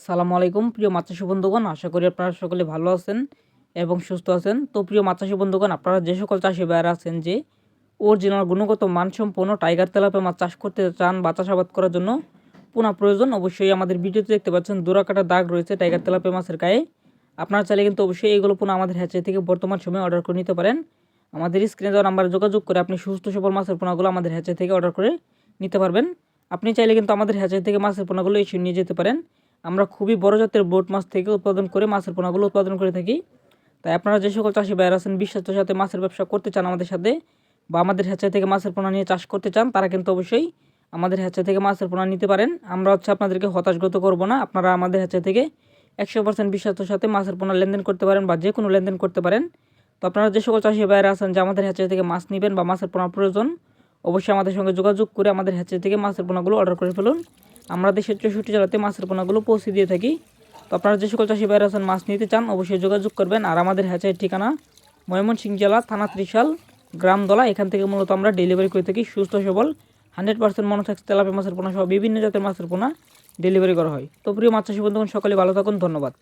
সালামু আলাইকুম প্রিয় মাছ চাষী বন্ধুগণ, আশা করি আপনারা সকলে ভালো আছেন এবং সুস্থ আছেন। তো প্রিয় মাছ চাষী বন্ধুগণ, আপনারা যে সকল চাষি ভাইয়েরা আছেন যে অরিজিনাল গুণগত মানসম্পন্ন টাইগার তেলাপিয়া মাছ চাষ করতে চান বা চাষাবাদ করার জন্য পোনা প্রয়োজন, অবশ্যই আমাদের ভিডিওতে দেখতে পাচ্ছেন দোরাকাটা দাগ রয়েছে টাইগার তেলাপিয়া মাছের গায়ে। আপনারা চাইলে কিন্তু অবশ্যই এইগুলো পোনা আমাদের হ্যাচারি থেকে বর্তমান সময়ে অর্ডার করে নিতে পারেন। আমাদের স্ক্রিনে দেওয়া নাম্বারে যোগাযোগ করে আপনি সুস্থ সবল মাছের পোনাগুলো আমাদের হ্যাচারি থেকে অর্ডার করে নিতে পারবেন। আপনি চাইলে কিন্তু আমাদের হ্যাচারি থেকে মাছের পোনাগুলো এসে নিয়ে যেতে পারেন। আমরা খুবই বড় জাতের বোট মাছ থেকে উৎপাদন করে মাছের পোনাগুলো উৎপাদন করে থাকি। তাই আপনারা যে সকল চাষি ভাইয়েরা আছেন বিশ্বাসের সাথে মাছের ব্যবসা করতে চান আমাদের সাথে বা আমাদের হ্যাচারি থেকে মাছের পোনা নিয়ে চাষ করতে চান, তারা কিন্তু অবশ্যই আমাদের হ্যাচারি থেকে মাছের পোনা নিতে পারেন। আমরা আপনাদেরকে হতাশগ্রস্ত করব না। আপনারা আমাদের হ্যাচারি থেকে 100% বিশ্বাসের সাথে মাছের পোনা লেনদেন করতে পারেন বা যে কোনো লেনদেন করতে পারেন। তো আপনারা যে সকল চাষি ভাইয়েরা আছেন যে আমাদের হ্যাচারি থেকে মাছ নেবেন বা মাছের পোনা প্রয়োজন, অবশ্যই আমাদের সঙ্গে যোগাযোগ করে আমাদের হ্যাচারি থেকে মাছের পোনাগুলো অর্ডার করে ফেলুন। আমরা দেশের 64 জেলাতে মাছের পোনাগুলো পৌঁছে দিয়ে থাকি। তো আপনারা যে সকল চাষি ভাইয়েরা আছেন মাছ নিতে চান, অবশ্যই যোগাযোগ করবেন। আর আমাদের হ্যাচারির ঠিকানা ময়মনসিংহ জেলা, থানা ত্রিশাল, গ্রাম দলা। এখান থেকে মূলত আমরা ডেলিভারি করে থাকি সুস্থ সবল 100% মনোফ্যাক্স তেলাপিয়া মাছের পোনা সহ বিভিন্ন জাতের মাছের পোনা ডেলিভারি করা হয়। তো প্রিয় মাছ চাষী বন্ধুগণ, সকলে ভালো থাকুন, ধন্যবাদ।